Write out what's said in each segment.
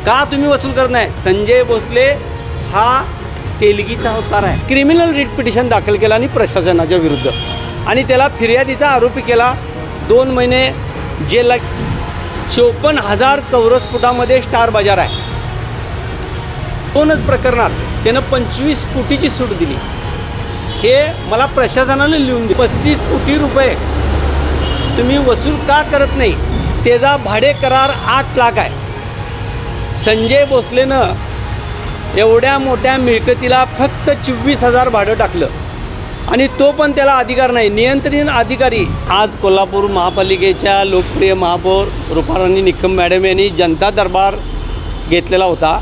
का तुम्ही वसूल करत नाही? संजय भोसले हा तेलगीचा अवतार आहे. क्रिमिनल रिट पिटिशन दाखल केला आणि प्रशासनाच्या विरुद्ध आणि त्याला फिर्यादीचा आरोपी केला. 2 महिने जेलला. 54,000 चौरस फुटामध्ये स्टार बाजार आहे. 2च प्रकरणात त्यानं 25 कोटीची सूट दिली. हे मला प्रशासनानं लिहून दिले. 35 कोटी रुपये तुम्ही वसूल का करत नाही? त्याचा भाडे करार 8 लाख आहे. संजय भोसलेनं एवढ्या मोठ्या मिळकतीला फक्त 24,000 भाडं टाकलं आणि तो पण त्याला अधिकार नाही. नियंत्रण अधिकारी आज कोल्हापूर महापालिकेच्या लोकप्रिय महापौर रुपाराणी निकम मॅडम यांनी जनता दरबार घेतलेला होता.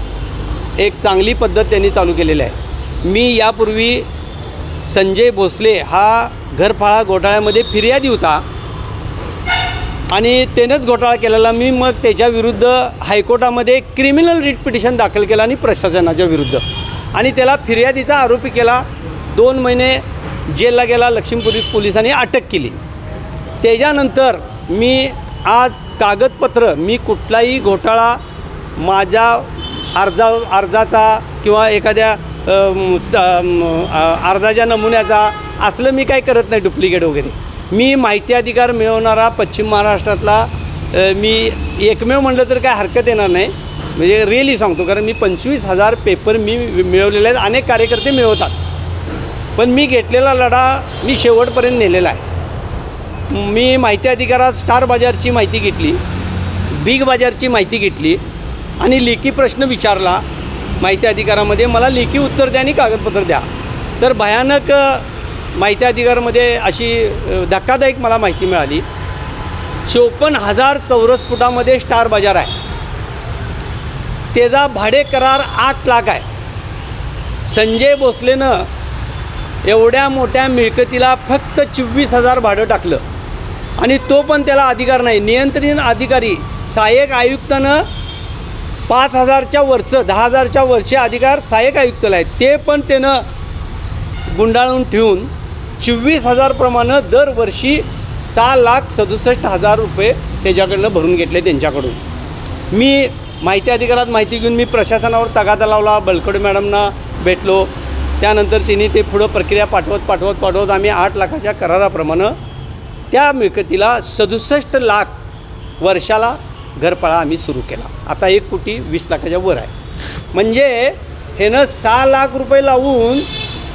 एक चांगली पद्धत त्यांनी चालू केलेली आहे. मी यापूर्वी संजय भोसले हा घरफाळा घोटाळ्यामध्ये फिर्यादी होता आणि त्यानंच घोटाळा केलेला. मी मग त्याच्याविरुद्ध हायकोर्टामध्ये क्रिमिनल रिट पिटिशन दाखल केला आणि प्रशासनाच्या विरुद्ध आणि त्याला फिर्यादीचा आरोपी केला. 2 महिने जेलला गेला. लक्ष्मीपुरी पोलिसांनी अटक केली. त्याच्यानंतर मी आज कागदपत्र मी कुठलाही घोटाळा माझ्या अर्जाचा किंवा एखाद्या अर्जाच्या नमुन्याचा असलं मी काय करत नाही डुप्लिकेट वगैरे. मी माहिती अधिकार मिळवणारा पश्चिम महाराष्ट्रातला मी एकमेव म्हटलं तर काय हरकत येणार नाही. म्हणजे रिअली सांगतो, कारण मी 25,000 पेपर मी मिळवलेले आहेत. अनेक कार्यकर्ते मिळवतात, पण मी घेतलेला लढा मी शेवटपर्यंत नेलेला आहे. मी माहिती अधिकारात स्टार बाजारची माहिती घेतली, बिग बाजारची माहिती घेतली आणि लेखी प्रश्न विचारला. माहिती अधिकारामध्ये मला लेखी उत्तर द्या आणि कागदपत्र द्या. तर भयानक माहिती अधिकारामध्ये अशी धक्कादायक मला माहिती मिळाली. 54,000 चौरस फुटामध्ये स्टार बाजार आहे. त्याचा भाडे करार 8 लाख आहे. संजय भोसलेनं एवढ्या मोठ्या मिळकतीला फक्त 24,000 भाडं टाकलं आणि तो पण त्याला अधिकार नाही. नियंत्रण अधिकारी सहाय्यक आयुक्तानं 5,000च्या वरचं 10,000च्या वरचे अधिकार सहाय्यक आयुक्ताला आहेत. ते पण त्यानं गुंडाळून ठेवून 24,000 प्रमाणे दरवर्षी 6,67,000 रुपये त्याच्याकडनं भरून घेतले त्यांच्याकडून. मी माहिती अधिकारात माहिती घेऊन मी प्रशासनावर तगादा लावला. बलकवडे मॅडमना भेटलो. त्यानंतर तिने ते पुढं प्रक्रिया पाठवत आम्ही 8 लाखाच्या कराराप्रमाणे त्या मिळकतीला 67 लाख वर्षाला घरफाळा आम्ही सुरू केला. आता 1,20,00,000च्या वर आहे. म्हणजे ह्यानं 6 लाख रुपये लावून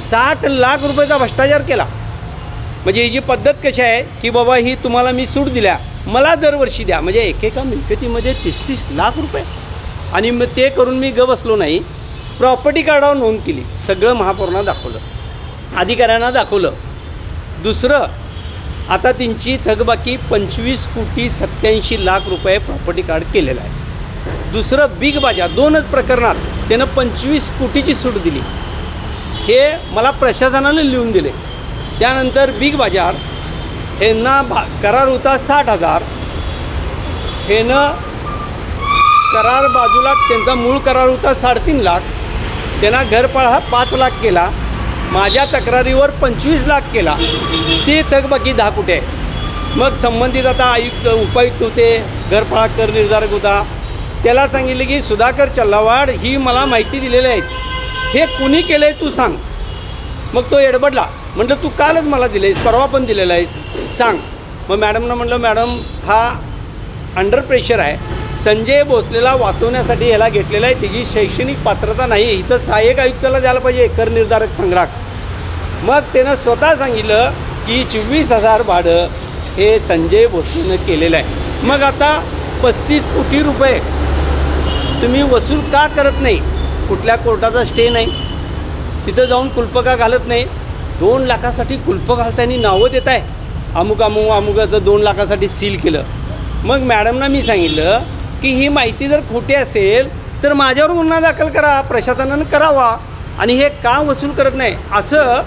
60 लाख रुपयाचा भ्रष्टाचार केला. म्हणजे ही जी पद्धत कशी आहे की बाबा ही तुम्हाला मी सूट दिल्या, मला दरवर्षी द्या. म्हणजे एकेका मिळकतीमध्ये 30-30 लाख रुपये. आणि मग ते करून मी बसलो नाही. प्रॉपर्टी कार्डावर नोंद केली. सगळं महापौरांना दाखवलं, अधिकाऱ्यांना दाखवलं. दुसरं, आता त्यांची थकबाकी 25,87,00,000 रुपये प्रॉपर्टी कार्ड केलेलं आहे. दुसरं, बिग बाजार 2च प्रकरणात त्यानं 25 कोटीची सूट दिली. हे मला प्रशासनानं लिहून दिले. त्यानंतर बिग बाजार ह्यांना करार होता 60,000. ह्यानं करार बाजूला त्यांचा मूळ करार होता 3.5 लाख. त्यांना घरफाळा हा 5 लाख केला. माझ्या तक्रारीवर 25 लाख केला. ते थकबाकी 10 कोटी आहे. मग संबंधित आता उपायुक्त होते, घरफाळा कर निर्धारक होता, त्याला सांगितले की सुधाकर चल्लावाड ही मला माहिती दिलेली आहे, हे कुणी केलं आहे तू सांग. मग तो एडबडला. म्हटलं तू कालच मला दिलं आहेस, परवा पण दिलेलं आहेस, सांग. मग मॅडमनं म्हटलं मॅडम हा अंडर प्रेशर आहे. संजय भोसलेला वाचवण्यासाठी ह्याला घेतलेला आहे. त्याची शैक्षणिक पात्रता नाही. इथं सहाय्यक आयुक्ताला द्यायला पाहिजे कर निर्धारक संग्राहक. मग त्यानं स्वतः सांगितलं की 24,000 भाडं हे संजय भोसलेनं केलेलं आहे. मग आता 35 कोटी रुपये तुम्ही वसूल का करत नाही? कुठल्या कोर्टाचा स्टे नाही, तिथं जाऊन कुलपं का घालत नाही? 2 लाखासाठी कुलपं घालताना नावं देत आहे. अमुकाचं 2 लाखासाठी सील केलं. मग मॅडमना मी सांगितलं की ही माहिती जर खोटी असेल तर माझ्यावर गुन्हा दाखल करा, प्रशासनानं करावा. आणि हे का वसूल करत नाही? असं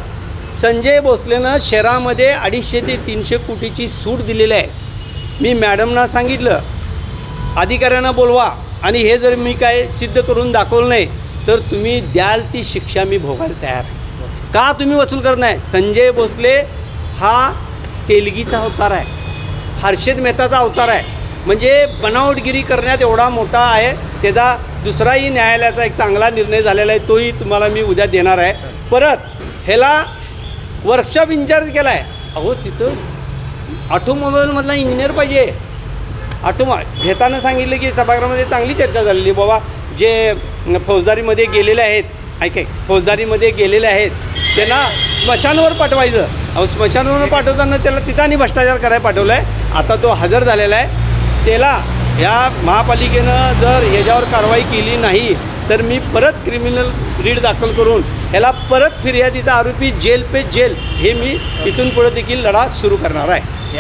संजय भोसलेनं शहरामध्ये 250 ते 300 कोटीची सूट दिलेली आहे. मी मॅडमना सांगितलं अधिकाऱ्यांना बोलवा आणि हे जर मी काय सिद्ध करून दाखवलं नाही तर तुम्ही द्याल ती शिक्षा मी भोगायला तयार आहे. का तुम्ही वसूल करत नाही? संजय भोसले हा तेलगीचा अवतार आहे, हर्षद मेहताचा अवतार आहे. म्हणजे बनावटगिरी करण्यात एवढा मोठा आहे. त्याचा दुसराही न्यायालयाचा एक चांगला निर्णय झालेला आहे, तोही तुम्हाला मी उद्या देणार आहे. परत ह्याला वर्कशॉप इंचार्ज केला आहे. अहो तिथं ऑटोमोबाईलमधला इंजिनियर पाहिजे. घेताना सांगितलं की सभागृहामध्ये चांगली चर्चा झालेली, बाबा जे फौजदारीमध्ये गेलेले आहेत, फौजदारीमध्ये गेलेले आहेत त्यांना स्मशानावर पाठवायचं. अहो स्मशानावर पाठवताना त्याला तिथं आणि भ्रष्टाचार करायला पाठवलं आहे. आता तो हजर झालेला आहे. त्याला ह्या महापालिकेनं जर ह्याच्यावर कारवाई केली नाही तर मी परत क्रिमिनल रीड दाखल करून ह्याला परत फिर्यादीचा आरोपी जेल पे जेल हे मी इथून पुढे देखील लढा सुरू करणार आहे.